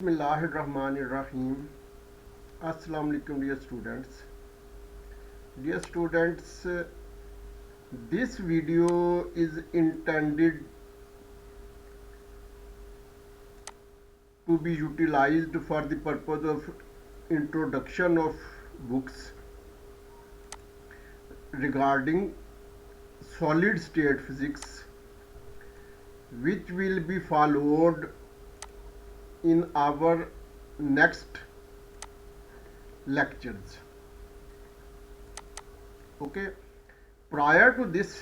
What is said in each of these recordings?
Bismillahirrahmanirrahim. Assalamu alaikum, dear students. Dear students, this video is intended to be utilized for the purpose of introduction of books regarding solid state physics, which will be followed in our next lectures. Okay, prior to this,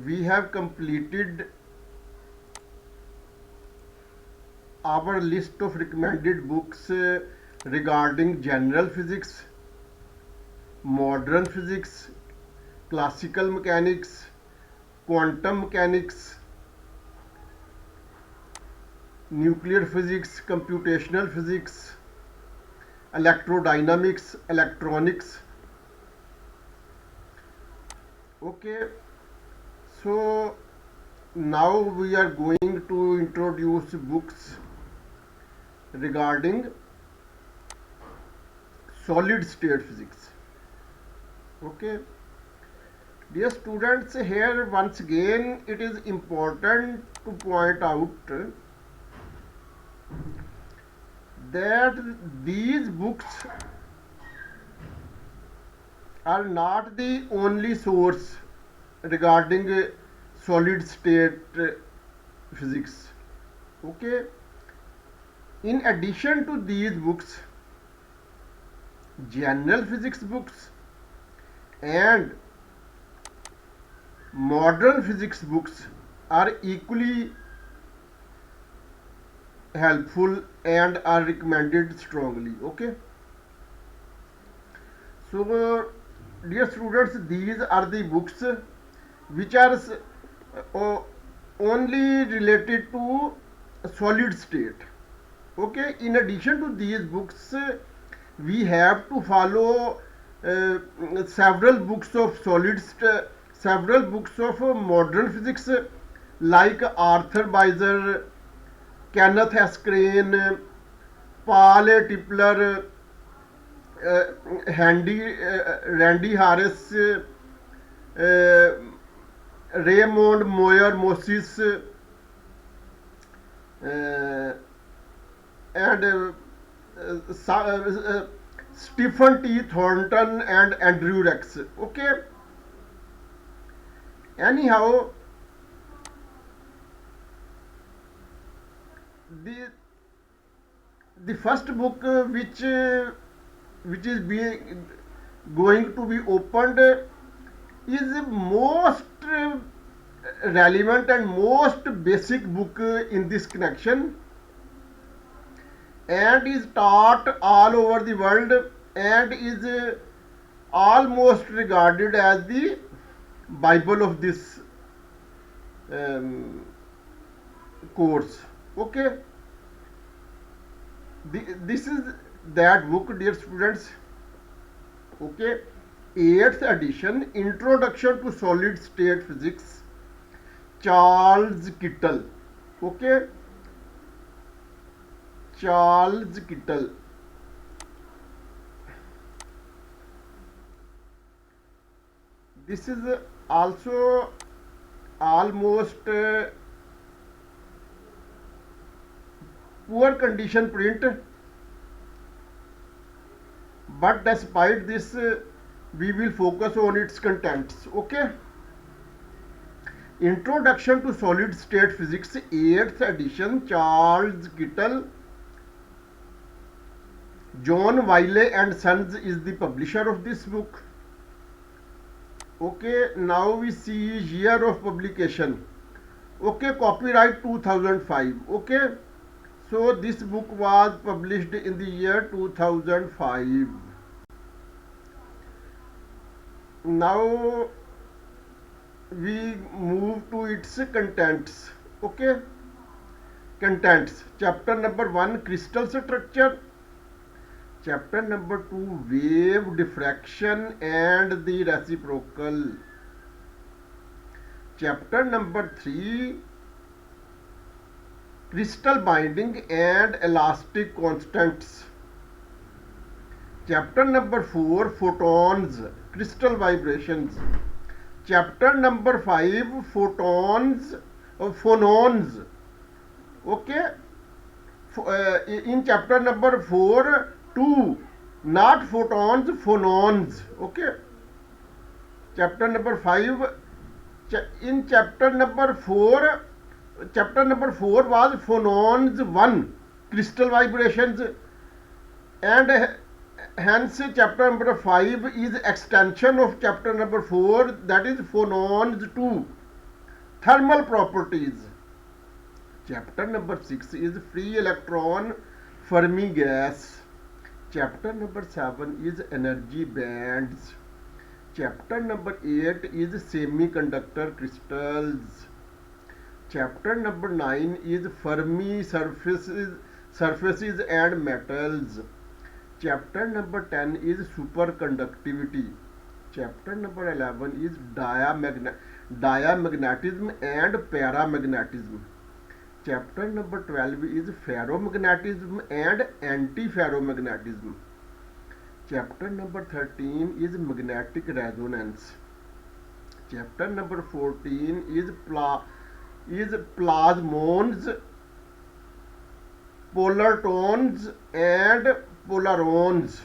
we have completed our list of recommended books regarding general physics, modern physics, classical mechanics, quantum mechanics, nuclear physics, computational physics, electrodynamics, electronics. Okay, so now we are going to introduce books regarding solid state physics. Okay, dear students, here once again it is important to point out that these books are not the only source regarding solid state physics. Okay, in addition to these books, general physics books and modern physics books are equally helpful and are recommended strongly. Okay, so dear students, these are the books which are only related to solid state. Okay, in addition to these books, we have to follow several books of several books of modern physics, like Arthur Beiser, Kenneth S. Crane, Paul A. Tipler, Randy Harris, Raymond Moyer Moses, and Stephen T. Thornton and Andrew Rex. Okay, anyhow, the the first book which is being going to be opened is most relevant and most basic book in this connection, and is taught all over the world and is almost regarded as the Bible of this course. Okay, this is that book, dear students. Okay, 8th edition, Introduction to Solid State Physics, Charles Kittle. Okay, Charles Kittle. This is also almost poor condition print, but despite this, we will focus on its contents. Okay, Introduction to Solid State Physics, 8th edition, Charles Kittle. John Wiley and Sons is the publisher of this book. Okay, now we see year of publication. Okay, copyright 2005. Okay, so this book was published in the year 2005. Now we move to its contents. Okay, contents. Chapter number 1, crystal structure. Chapter number 2, wave diffraction and the reciprocal. Chapter number 3, crystal binding and elastic constants. Chapter number 4, photons, crystal vibrations. Chapter number 5, photons, phonons. Okay. In chapter number 4, 2, not photons, phonons. Okay. Chapter number 5, in chapter number 4 was phonons 1, crystal vibrations, and hence chapter number 5 is extension of chapter number 4, that is phonons 2, thermal properties. Chapter number 6 is free electron Fermi gas. Chapter number 7 is energy bands. Chapter number 8 is semiconductor crystals. Chapter number 9 is Fermi surfaces and metals. Chapter number 10 is superconductivity. Chapter number 11 is diamagnetism and paramagnetism. Chapter number 12 is ferromagnetism and antiferromagnetism. Chapter number 13 is magnetic resonance. Chapter number 14 is plasmons, polartons and polarons.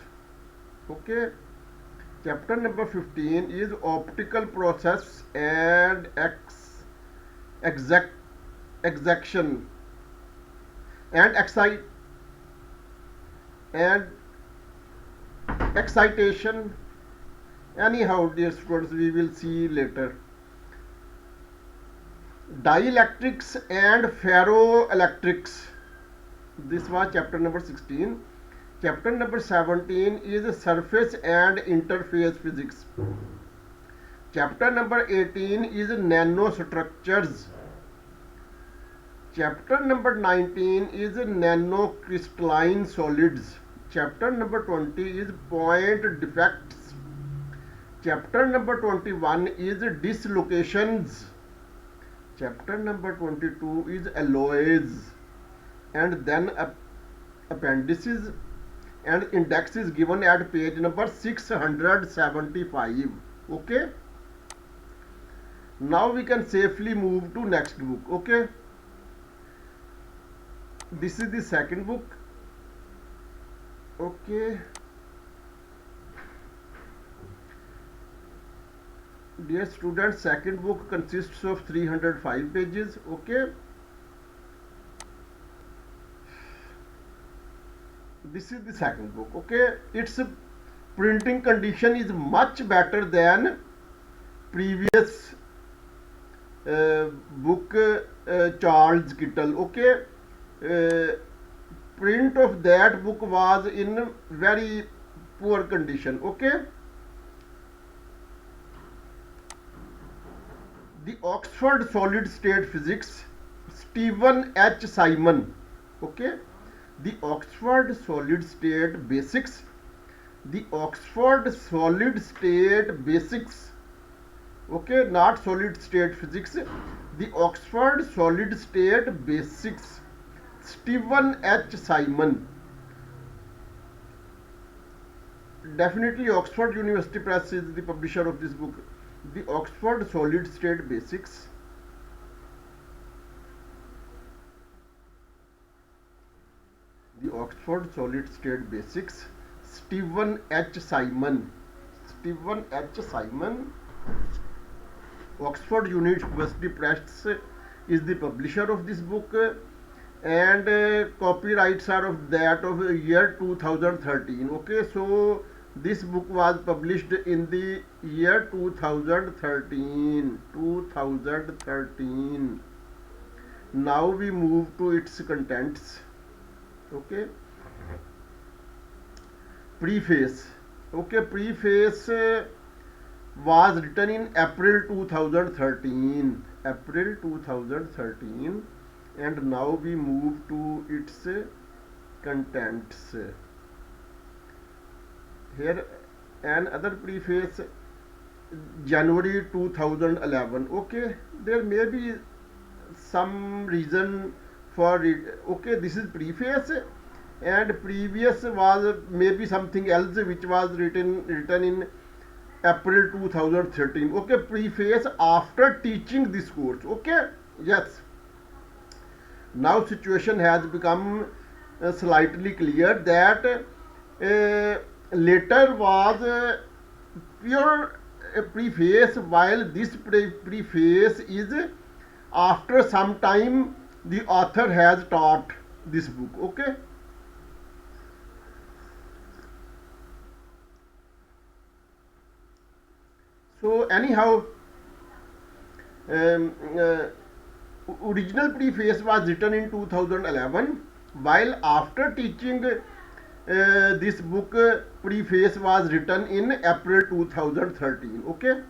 Okay. Chapter number 15 is optical process and exaction and excitation. Anyhow, dear students, we will see later. Dielectrics and ferroelectrics. This was chapter number 16. Chapter number 17 is surface and interface physics. Chapter number 18 is nanostructures. Chapter number 19 is nanocrystalline solids. Chapter number 20 is point defects. Chapter number 21 is dislocations. Chapter number 22 is alloys, and then appendices and index is given at page number 675. Okay. Now we can safely move to next book. Okay. This is the second book. Okay. Dear students, second book consists of 305 pages. Okay. This is the second book. Okay. Its printing condition is much better than previous book, Charles Kittle. Okay. Print of that book was in very poor condition. Okay. The Oxford Solid State Physics, Stephen H. Simon. Okay. The Oxford Solid State Basics. The Oxford Solid State Basics. Okay, not Solid State Physics. The Oxford Solid State Basics, Stephen H. Simon. Definitely Oxford University Press is the publisher of this book. The Oxford Solid State Basics. The Oxford Solid State Basics, Stephen H. Simon. Stephen H. Simon. Oxford University Press is the publisher of this book, and copyrights are of that of year 2013. Okay, so this book was published in the year 2013. Now we move to its contents. Okay. Preface. Okay, preface was written in April 2013. April 2013. And now we move to its contents. Here another preface, January 2011. Okay, there may be some reason for it. Okay, this is preface, and previous was maybe something else which was written in April 2013. Okay, preface after teaching this course. Okay, yes. Now situation has become slightly clear that later was pure preface, while this preface is after some time the author has taught this book. Okay, so anyhow, um, uh, original preface was written in 2011, while after teaching this book, preface was written in April 2013. Okay,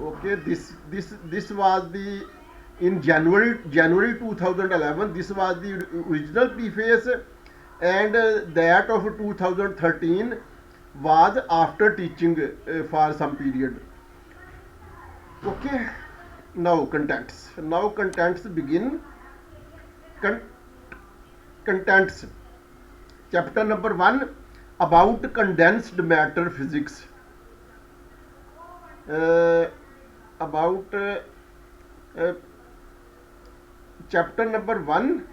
okay, this was the in January 2011. This was the original preface, and that of 2013 was after teaching for some period. Okay, now contents. Now contents begin. Con- Contents. Chapter number 1, about condensed matter physics. Uh, about uh, Chapter number 1,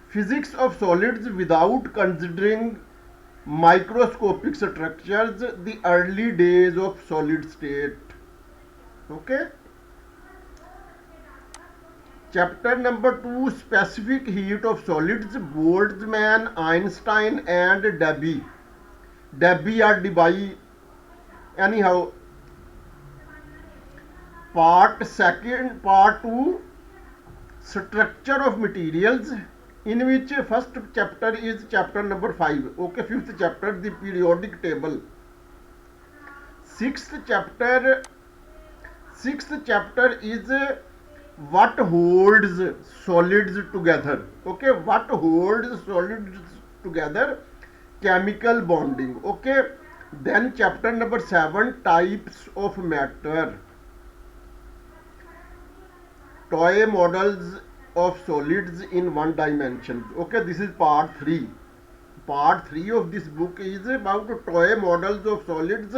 physics of solids without considering microscopic structures, the early days of solid state. Okay. Chapter number 2, specific heat of solids, Boltzmann, Einstein and Debye. Debye or Debye, anyhow. Part 2, structure of materials, in which first chapter is chapter number 5. Okay, fifth chapter, the periodic table. Sixth chapter Sixth chapter is what holds solids together. Okay, what holds solids together? Chemical bonding. Okay, then chapter number 7, types of matter. Toy models of solids in one dimension. Okay, this is part 3. Part 3 of this book is about toy models of solids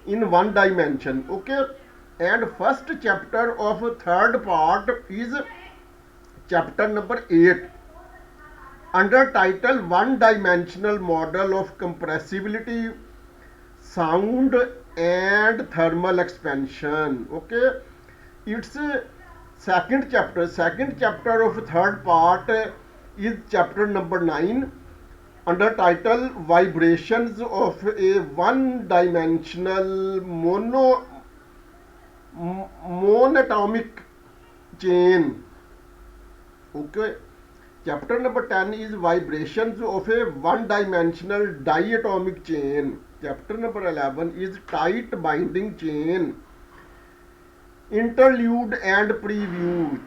in one dimension. Okay, and first chapter of third part is chapter number 8, under title one dimensional model of compressibility, sound and thermal expansion. Okay, it's second chapter of third part is chapter number 9, under title vibrations of a one dimensional monatomic chain. Okay, chapter number 10 is vibrations of a one dimensional diatomic chain. Chapter number 11 is tight binding chain. Interlude and preview.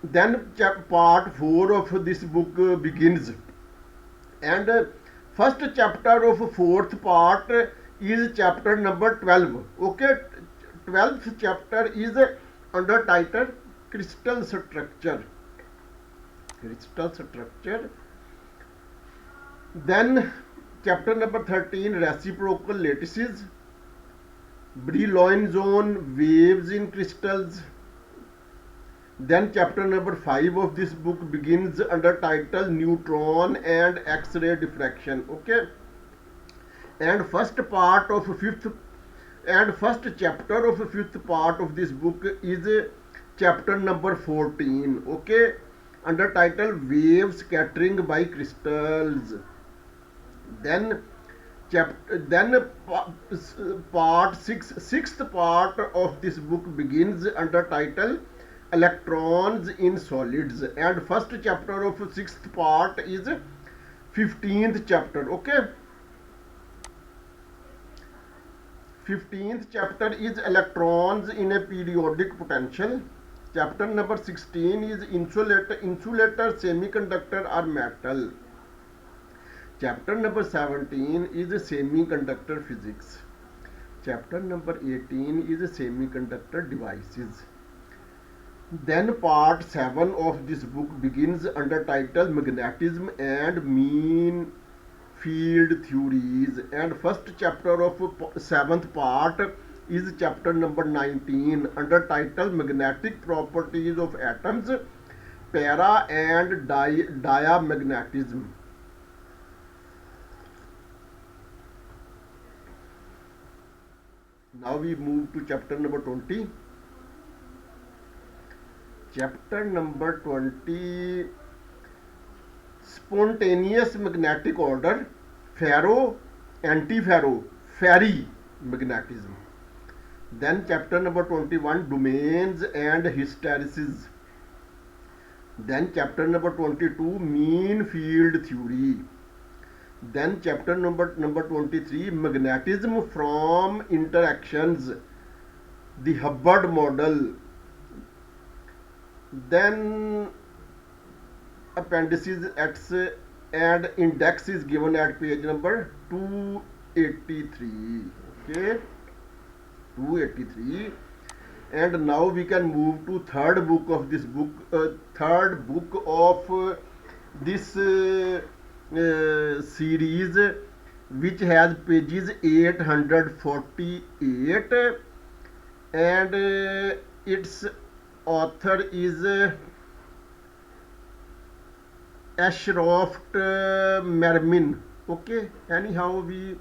Then part 4 of this book begins, and first chapter of fourth part is chapter number 12. Okay, 12th chapter is under title crystal structure. Then chapter number 13, reciprocal lattices, Brillouin zone, waves in crystals. Then chapter number 5 of this book begins under title neutron and X-ray diffraction. Okay, and first chapter of fifth part of this book is chapter number 14. Okay, under title wave scattering by crystals. Then sixth part of this book begins under title electrons in solids, and first chapter of sixth part is 15th chapter. Okay, 15th chapter is electrons in a periodic potential. Chapter number 16 is insulator, semiconductor or metal. Chapter number 17 is semiconductor physics. Chapter number 18 is semiconductor devices. Then part 7 of this book begins under title Magnetism and Mean Field Theories, and first chapter of seventh part is chapter number 19 under title Magnetic Properties of Atoms, Para and Diamagnetism. Now we move to chapter number 20. Chapter number 20, Spontaneous Magnetic Order, Ferro, Antiferro, Ferri Magnetism. Then chapter number 21, Domains and Hysteresis. Then chapter number 22, Mean Field Theory. Then chapter number 23, Magnetism from Interactions, the Hubbard Model. Then appendices X and index is given at page number 283. Okay, 283. And now we can move to third book of this book, third book of this series, which has pages 848, and its author is Ashroft Mermin. Okay, anyhow we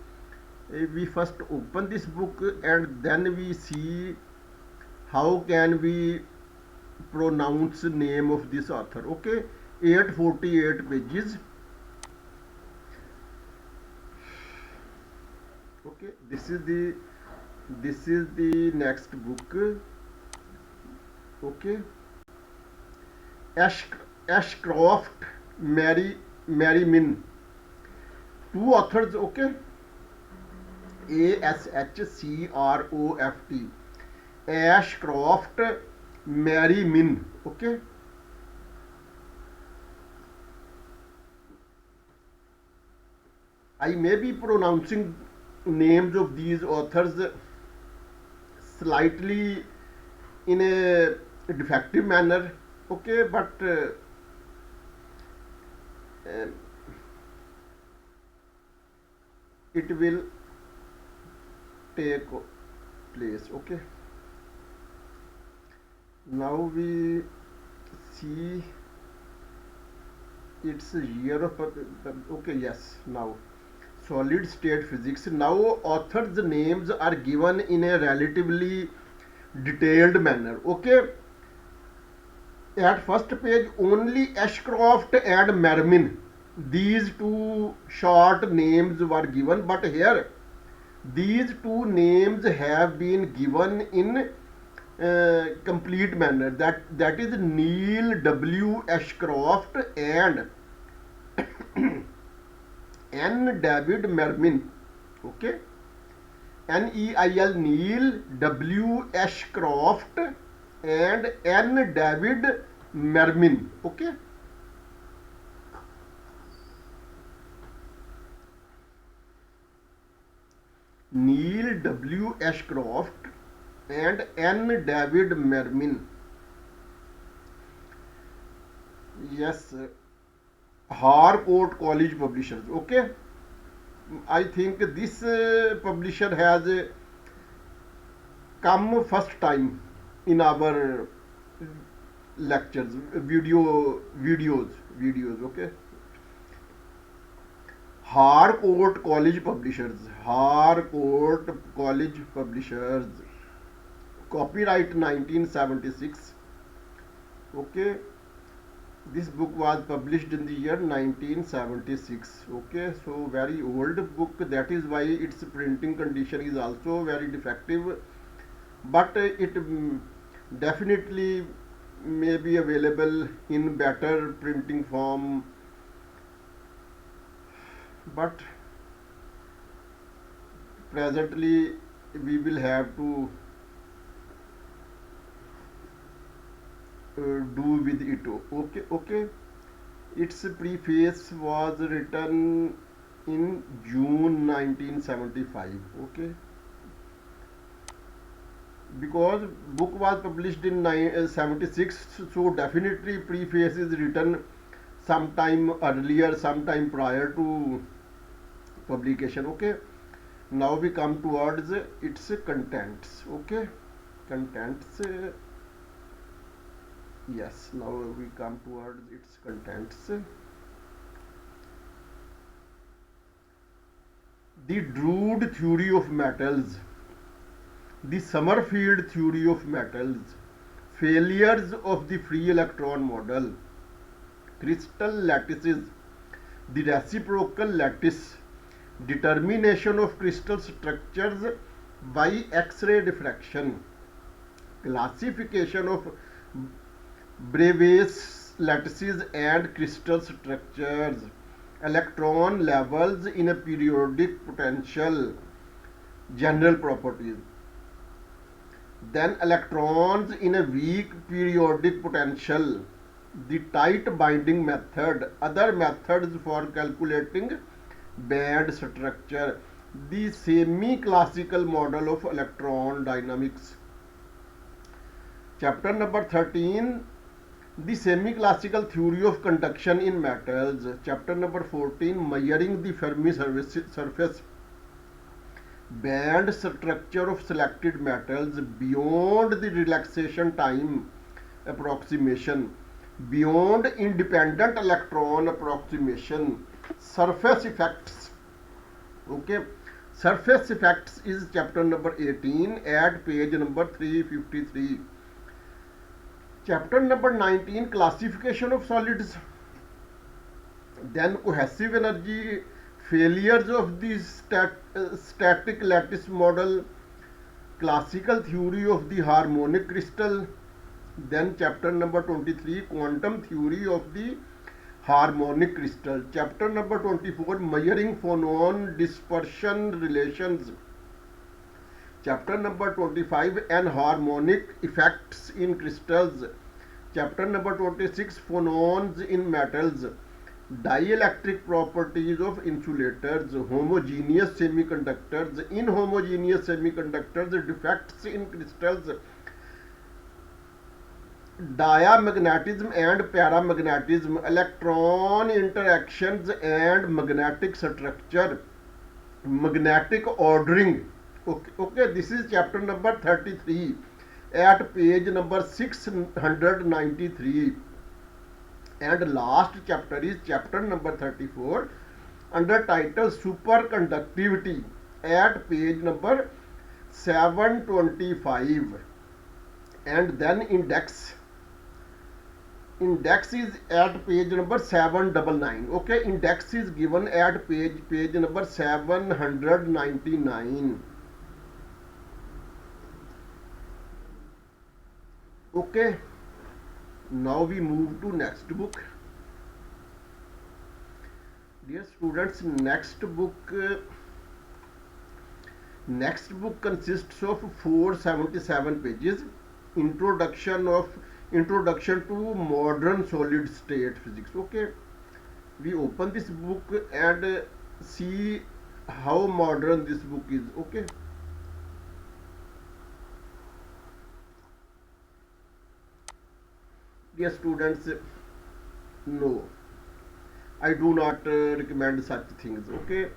first open this book and then we see how can we pronounce name of this author. Okay, 848 pages. Okay, this is the next book. Okay, Ashcroft Merriman, two authors. Okay, Ashcroft, Ashcroft Merriman. Okay, I may be pronouncing names of these authors slightly in a defective manner. Okay, but it will take place. Okay, now we see its year of okay, yes, now solid state physics. Now authors names are given in a relatively detailed manner. Okay, at first page only Ashcroft and Mermin, these two short names were given, but here these two names have been given in complete manner. That is Neil W. Ashcroft and N. David Mermin. Okay, Neil, Neil W. Ashcroft and N. David Mermin. Okay, Neil W. Ashcroft and N. David Mermin. Yes, Harcourt College Publishers. Okay, I think this publisher has come first time in our lectures, videos. Okay, Harcourt College Publishers, Harcourt College Publishers, copyright 1976. Okay, this book was published in the year 1976. Okay, so very old book, that is why its printing condition is also very defective, but it definitely may be available in better printing form, but presently we will have to do with it. Okay, its preface was written in June 1975. Okay, because book was published in 76, so definitely preface is written sometime earlier, sometime prior to publication. Okay, now we come towards its contents. Okay, contents, yes, now we come towards its contents. The Drude theory of metals, the Summerfield theory of metals, failures of the free electron model, crystal lattices, the reciprocal lattice, determination of crystal structures by X-ray diffraction, classification of Bravais lattices and crystal structures, electron levels in a periodic potential, general properties. Then electrons in a weak periodic potential, the tight binding method, other methods for calculating band structure, the semi-classical model of electron dynamics. Chapter number 13, the semi-classical theory of conduction in metals. Chapter number 14, measuring the Fermi surface, band structure of selected metals beyond the relaxation time approximation, beyond independent electron approximation, surface effects. Okay, surface effects is chapter number 18 at page number 353. Chapter number 19, classification of solids. Then cohesive energy, failures of the static lattice model, classical theory of the harmonic crystal. Then chapter number 23, quantum theory of the harmonic crystal. Chapter number 24, measuring phonon dispersion relations. Chapter number 25, anharmonic effects in crystals. Chapter number 26, phonons in metals, dielectric properties of insulators, homogeneous semiconductors, inhomogeneous semiconductors, defects in crystals, diamagnetism and paramagnetism, electron interactions and magnetic structure, magnetic ordering. Okay, this is chapter number 33 at page number 693. And last chapter is chapter number 34 under title superconductivity at page number 725. And then index is at page number 799. Okay, index is given at page number 799. Okay, now we move to next book. Dear students, next book consists of 477 pages. Introduction to modern solid state physics. Okay, we open this book and see how modern this book is. Okay, dear students, no, I do not recommend such things. Okay,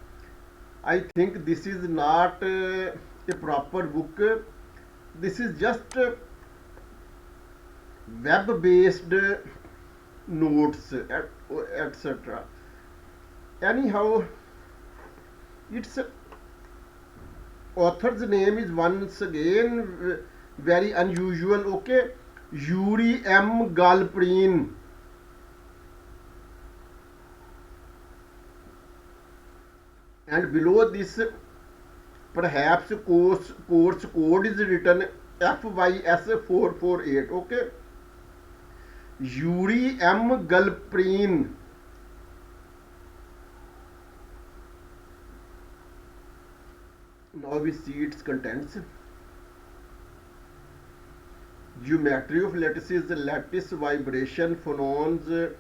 I think this is not a proper book. This is just web based notes, etc. Anyhow, its author's name is once again very unusual. Okay, Yuri M. Galperin. And below this, perhaps course code is written FYS448. Okay, Yuri M. Galperin. Now we see its contents. Geometry of lattices, lattice vibration, phonons,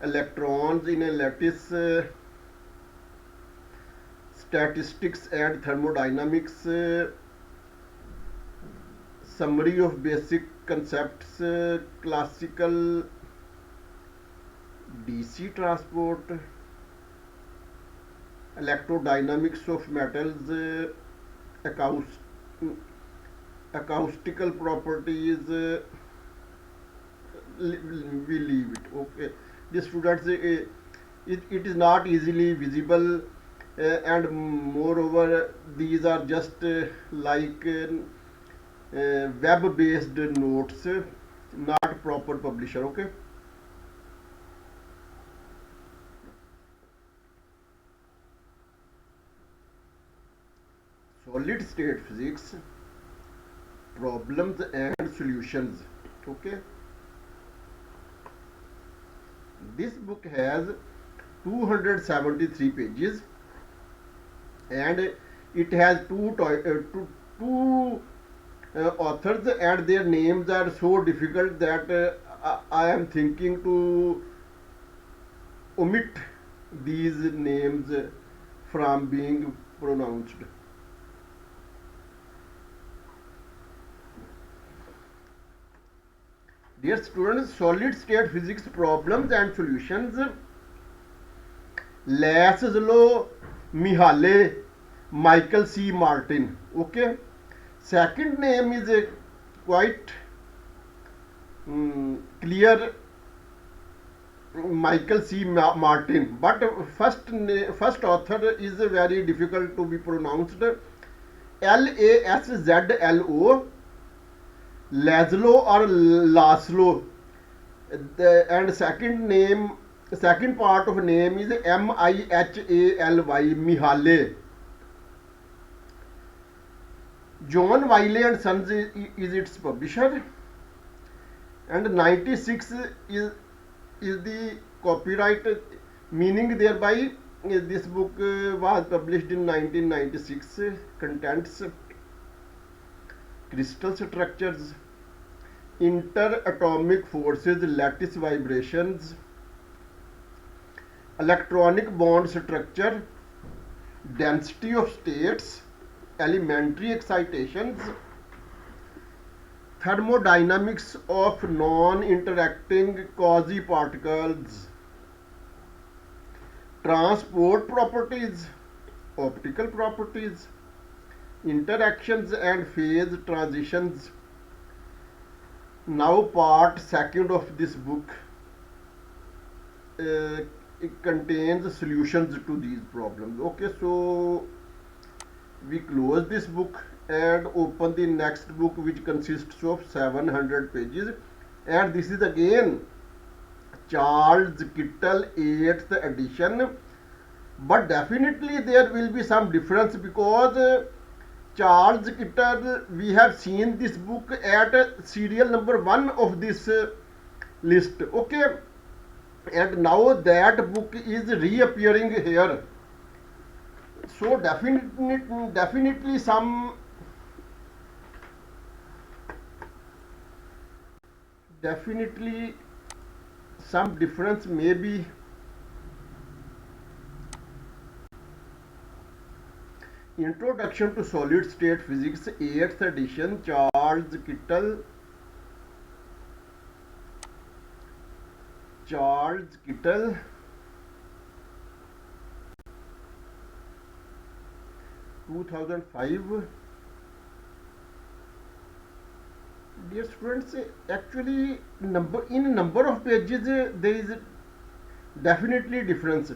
electrons in a lattice, statistics and thermodynamics, summary of basic concepts, classical DC transport, electrodynamics of metals, acoustical properties, we leave it. Okay, the students, it is not easily visible, and moreover these are just like web based notes, not proper publisher. Okay. Solid state physics, problems and solutions. Okay, this book has 273 pages, and it has two authors, and their names are so difficult that I am thinking to omit these names from being pronounced. Dear students, solid state physics problems and solutions. Laszlo Mihaly, Michael C. Martin. Okay. Second name is quite clear, Michael C. Martin. But first author is very difficult to be pronounced. Laszlo, Laszlo or Laszlo, and second part of name is Mihaly, Mihaly. John Wiley and Sons is its publisher, and 96 is the copyright, meaning thereby this book was published in 1996. Contents: crystal structures, interatomic forces, lattice vibrations, electronic bond structure, density of states, elementary excitations, thermodynamics of non-interacting quasi-particles, transport properties, optical properties, interactions and phase transitions. Now part second of this book, it contains solutions to these problems. Okay, so we close this book and open the next book, which consists of 700 pages, and this is again Charles Kittle 8th edition, but definitely there will be some difference, because Charles Kittle, we have seen this book at serial number 1 of this list. Okay, and now that book is reappearing here, so definitely some difference may be. Introduction to Solid State Physics, 8th edition, Charles Kittle. 2005. Dear students, actually number of pages there is definitely difference,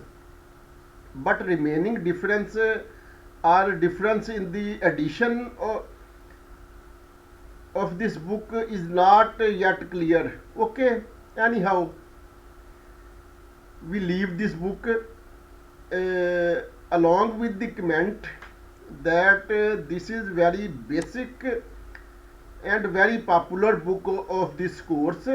but remaining difference are difference in the edition of this book is not yet clear. Okay, anyhow, we leave this book along with the comment that this is very basic and very popular book of this course.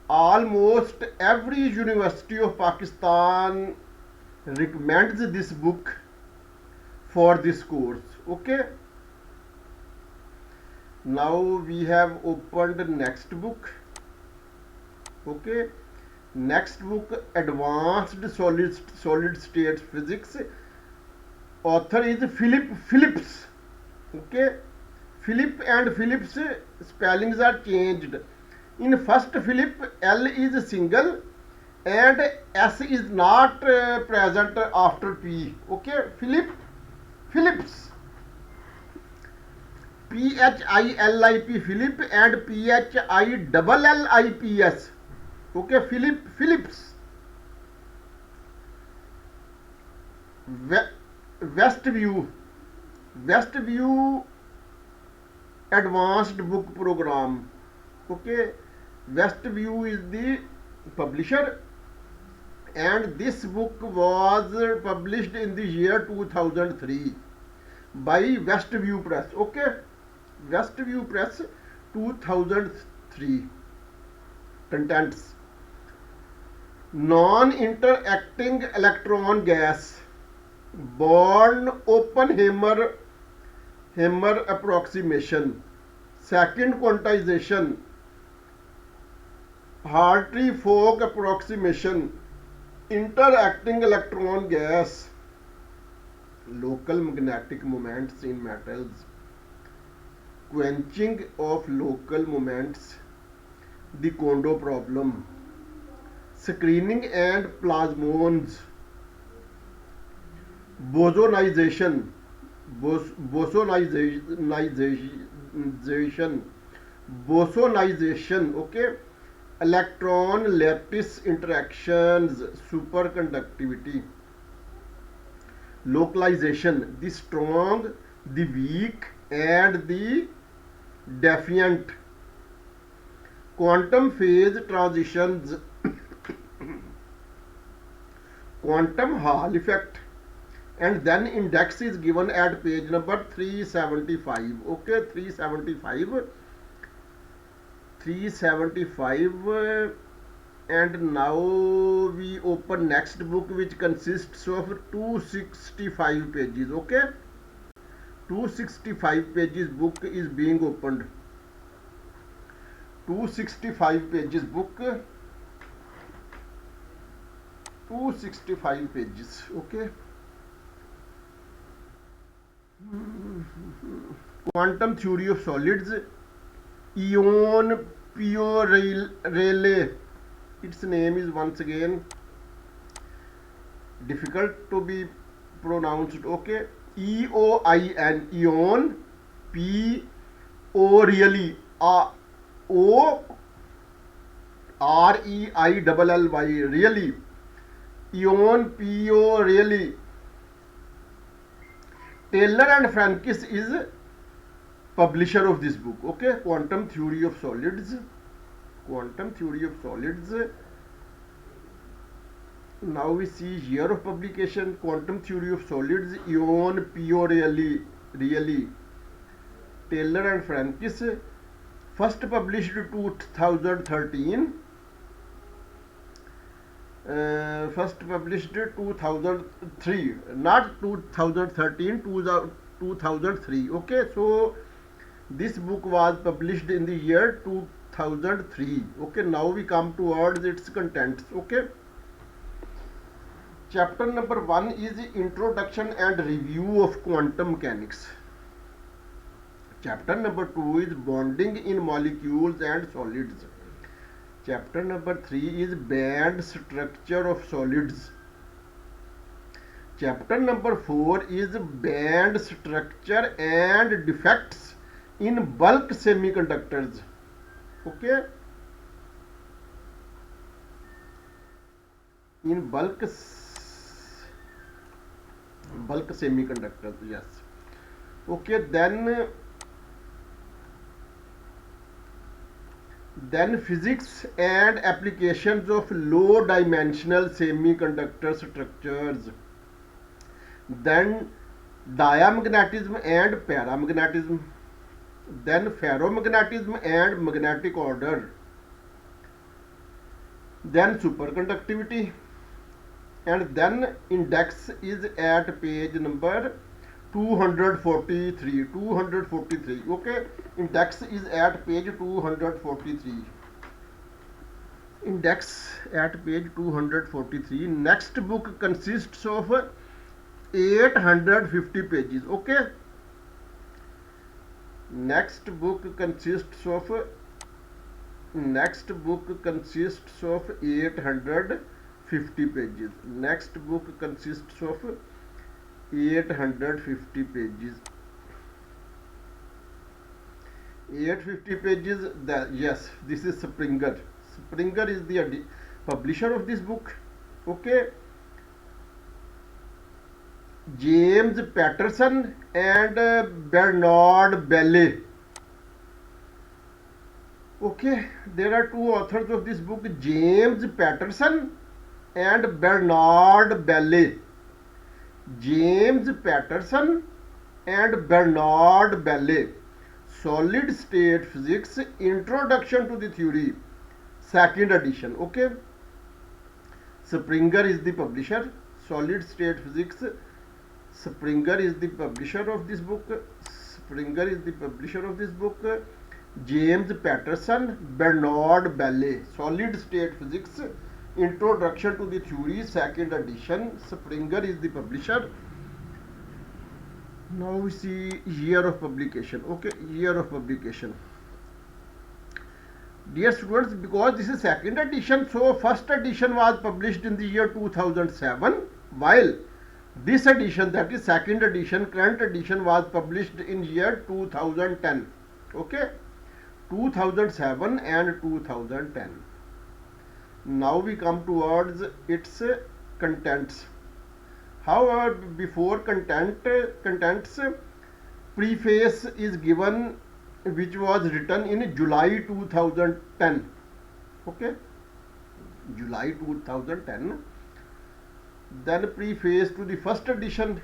Almost every University of Pakistan recommends this book for this course. Okay, now we have opened next book. Okay, next book, Advanced Solid State Physics. Author is Philip Phillips. Okay, Philip and Phillips spellings are changed. In first Philip, L is single and S is not present after P. Okay, Phillips, Philip, Philip and Phillips. Okay, Phillips. Westview, Westview Advanced Book Program. Okay, Westview is the publisher, and this book was published in the year 2003 by Westview Press. Okay, Westview Press 2003. Contents: non-interacting electron gas, Born Oppenheimer approximation, second quantization, Hartree-Fock approximation, interacting electron gas, local magnetic moments in metals, quenching of local moments, the Kondo problem, screening and plasmons, bosonization, bosonization, okay, electron lattice interactions, superconductivity, localization, the strong, the weak, and the defiant, quantum phase transitions, quantum Hall effect, and then index is given at page number 375. Okay, 375, and now we open next book, which consists of 265 pages. Okay, 265 pages book is being opened. 265 pages book, 265 pages. Okay, quantum theory of solids, Ion Pio-Rayleigh, its name is once again difficult to be pronounced. Okay, Eoin, Ion, P-O really, O-R-E-I-L-L-Y, really, Ion Pio-Rayleigh. Taylor and Frankis is publisher of this book. Okay, quantum theory of solids, quantum theory of solids. Now we see year of publication, quantum theory of solids, Ion Pio-Rayleigh, Taylor and Frankis, first published 2013, first published 2003, not 2013, 2003. Okay, so this book was published in the year 2003. Okay, now we come towards its contents. Okay, chapter number 1 is introduction and review of quantum mechanics. Chapter number 2 is bonding in molecules and solids. Chapter number 3 is band structure of solids. Chapter number 4 is band structure and defects in bulk semiconductors. Okay, in bulk semiconductors, yes. Okay, then physics and applications of low dimensional semiconductor structures, then diamagnetism and paramagnetism, then ferromagnetism and magnetic order, then superconductivity, and then index is at page number 243. Okay, index is at page 243. Index at page 243. Next book consists of 850 pages. Okay, Next book consists of 850 pages. Next book consists of 850 pages. 850 pages. Yes, this is Springer. Springer is the publisher of this book. Okay. James Patterson and Bernard Bailey. Okay, there are two authors of this book, James Patterson and Bernard Bailey. James Patterson and Bernard Bailey. Solid State Physics Introduction to the Theory, second edition. Okay, Springer is the publisher. Solid State Physics. Springer is the publisher of this book. Springer is the publisher of this book. James Patterson, Bernard Bailey. Solid State Physics Introduction to the Theory, second edition. Springer is the publisher. Now we see year of publication. Okay, year of publication. Dear students, because this is second edition, so first edition was published in the year 2007, while this edition, that is second edition, current edition, was published in year 2010. Okay, 2007 and 2010. Now we come towards its contents. However, before contents, preface is given, which was written in July 2010. Okay, July 2010. Then preface to the first edition.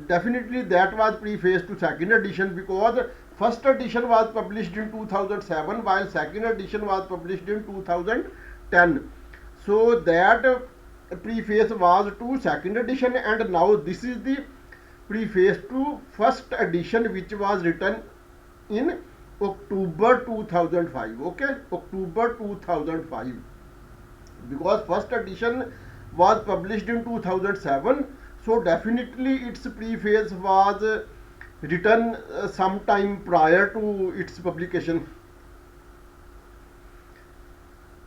Definitely that was preface to second edition, because first edition was published in 2007 while second edition was published in 2010. So that preface was to second edition, and now this is the preface to first edition, which was written in October 2005. Okay, October 2005, because first edition was published in 2007, so definitely its preface was written sometime prior to its publication.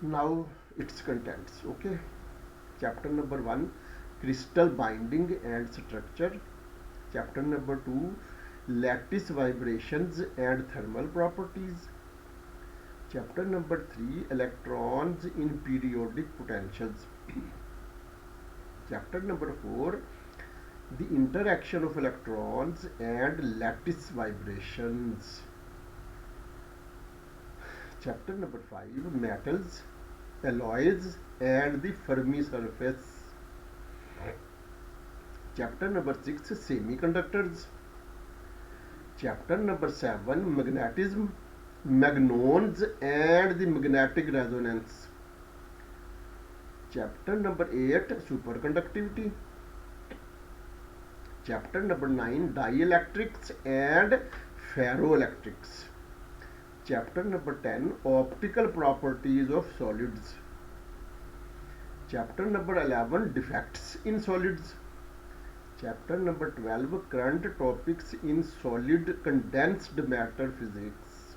Now its contents. Okay, chapter number 1, crystal binding and structure. Chapter number 2, lattice vibrations and thermal properties. Chapter number 3, electrons in periodic potentials. Chapter number 4, the interaction of electrons and lattice vibrations. Chapter number 5, metals, alloys and the Fermi surface. Chapter number 6, semiconductors. Chapter number 7, magnetism, magnons and the magnetic resonance. Chapter number 8, superconductivity. Chapter number 9, dielectrics and ferroelectrics. Chapter number 10, optical properties of solids. Chapter number 11, defects in solids. Chapter number 12, current topics in solid condensed matter physics.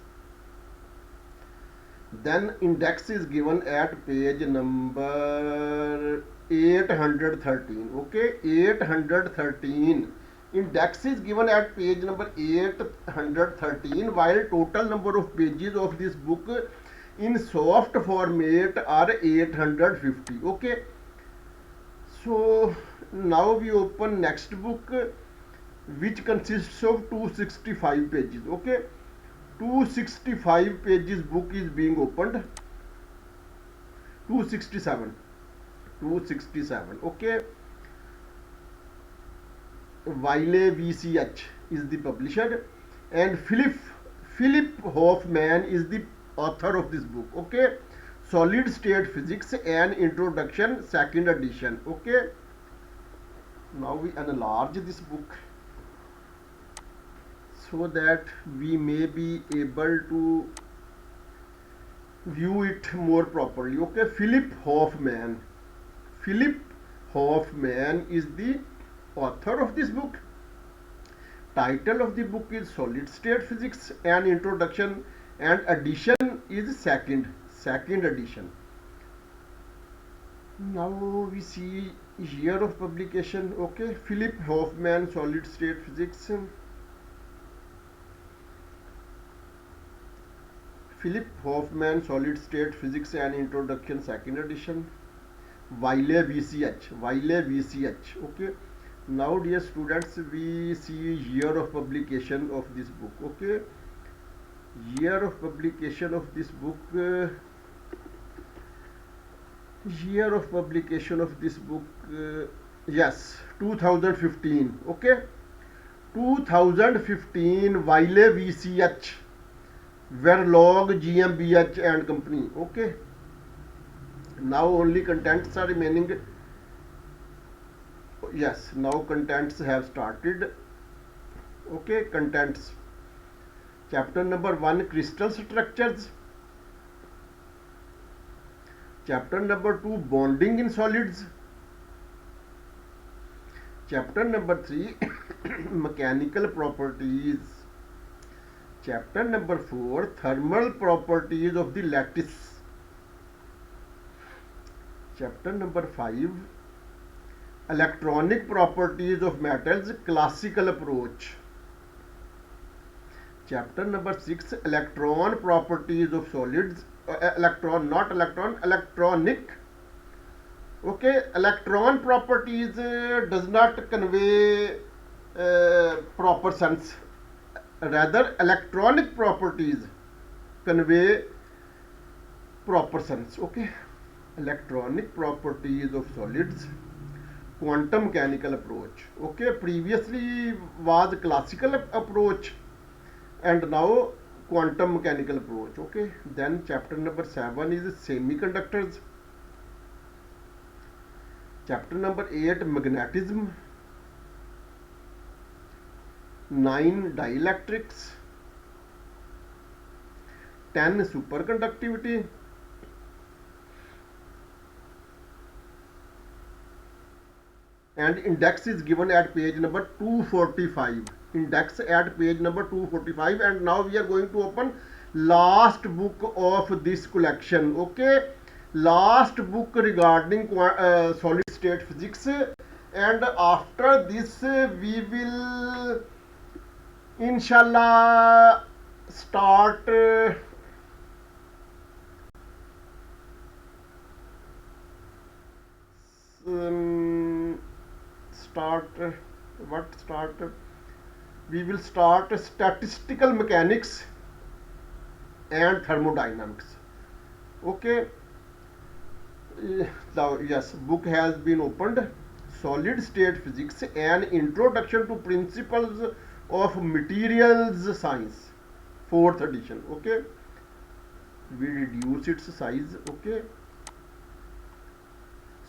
Then index is given at page number 813. Okay, 813. Index is given at page number 813, while total number of pages of this book in soft format are 850. Okay, so now we open next book, which consists of 265 pages. Okay, 265 pages book is being opened. 267. Okay, Wiley VCH is the publisher, and Philip Hoffman is the author of this book. Okay, Solid State Physics and Introduction, second edition. Okay, now we enlarge this book so that we may be able to view it more properly. Okay, Philip Hoffman is the author of this book. Title of the book is Solid State Physics, an introduction, and edition is second edition. Now we see year of publication. Okay, Philip Hoffman, Solid State Physics. Philip Hoffman, Solid State Physics, an introduction, second edition. Wiley VCH. Okay. Now, dear students, we see year of publication of this book. Okay. Year of publication of this book. Year of publication of this book. Yes, 2015. Okay. 2015. Wiley VCH. Verlog GmbH and Company. Okay. Now only contents are remaining. Yes, now contents have started. Okay, contents. Chapter number 1, crystal structures. Chapter number 2, bonding in solids. Chapter number 3, mechanical properties. Chapter number 4, thermal properties of the lattice. Chapter number 5, electronic properties of metals, classical approach. Chapter number 6, electron properties of solids. Electronic. Okay, electron properties does not convey proper sense. Rather, electronic properties convey proper sense. Okay, electronic properties of solids, quantum mechanical approach. Okay, previously was classical approach and now quantum mechanical approach. Okay, then chapter number 7 is semiconductors. Chapter number 8, magnetism. 9, dielectrics. 10, superconductivity. And index is given at page number 245. Index at page number 245. And now we are going to open last book of this collection. Okay, last book regarding solid state physics, and after this we will inshallah start we will start statistical mechanics and thermodynamics. Okay, now yes, book has been opened. Solid state physics, an introduction to principles of materials science, 4th edition. Okay, we reduce its size. Okay,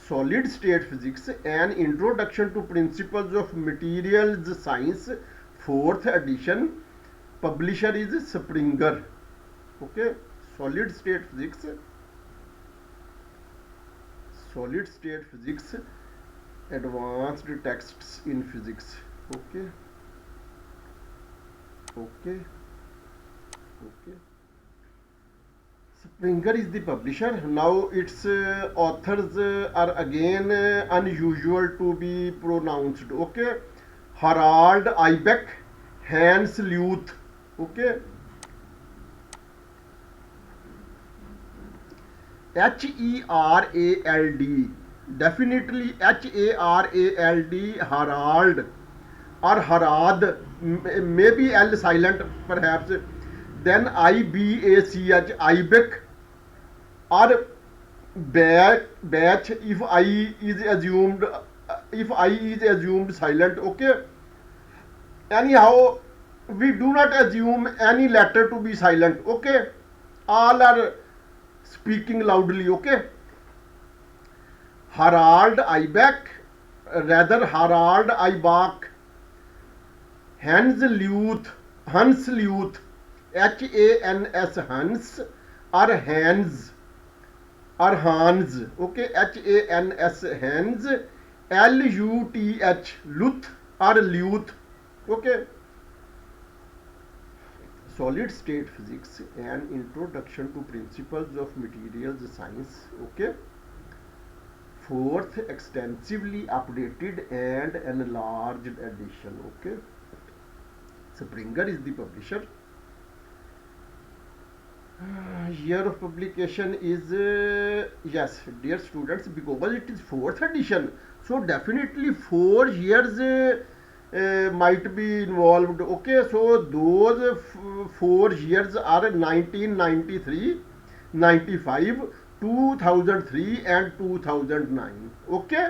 solid state physics, an introduction to principles of materials science, 4th edition. Publisher is Springer. Okay, solid state physics, advanced texts in physics. Okay. Springer is the publisher. Now its authors are again unusual to be pronounced. Okay, Harald Ibeck, Hans Leuth. Okay, Herald, definitely Harald, Harald, or Harad, maybe L silent perhaps. Then Ibach, Ibeck, or batch if I is assumed silent. Okay, anyhow we do not assume any letter to be silent. Okay, all are speaking loudly. Okay, Harald Ibeck, rather Harald Ibach, Hans Leuth, Hans, Hans, or Hans, or Hans. Okay, Hans, Hans, Luth, Luth, or Leuth. Okay, solid state physics, an introduction to principles of materials science. Okay. Fourth, extensively updated and enlarged edition. Okay. Springer is the publisher. Year of publication is yes, dear students, because it is fourth edition, so definitely 4 years might be involved. Okay, so those 4 years are 1993, 95, 2003 and 2009. Okay,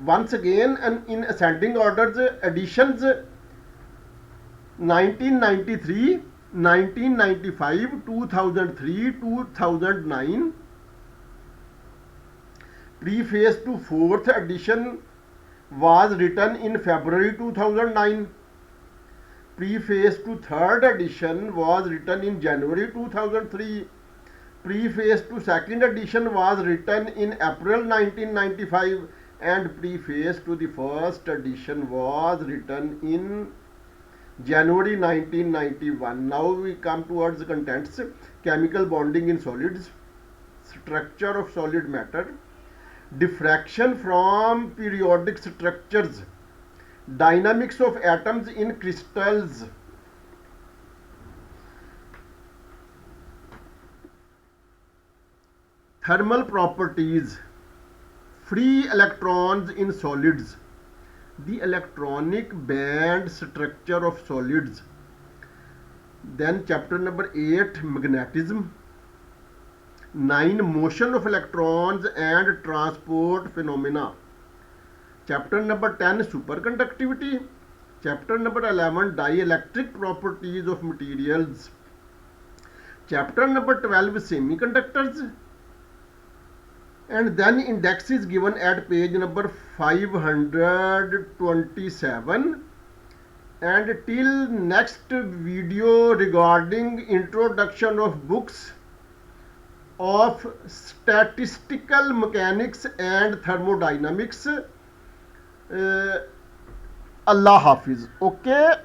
once again, and in ascending orders, editions 1993, 1995, 2003, 2009. Preface to fourth edition was written in February 2009. Preface to third edition was written in January 2003. Preface to second edition was written in April 1995, and preface to the first edition was written in January 1991. Now we come towards the contents. Chemical bonding in solids, structure of solid matter, diffraction from periodic structures, dynamics of atoms in crystals, thermal properties, free electrons in solids, the electronic band structure of solids. Then chapter number 8, magnetism. 9, motion of electrons and transport phenomena. Chapter number 10, superconductivity. Chapter number 11, dielectric properties of materials. Chapter number 12, semiconductors. And then index is given at page number 527. And till next video regarding introduction of books of statistical mechanics and thermodynamics, Allah Hafiz. Okay.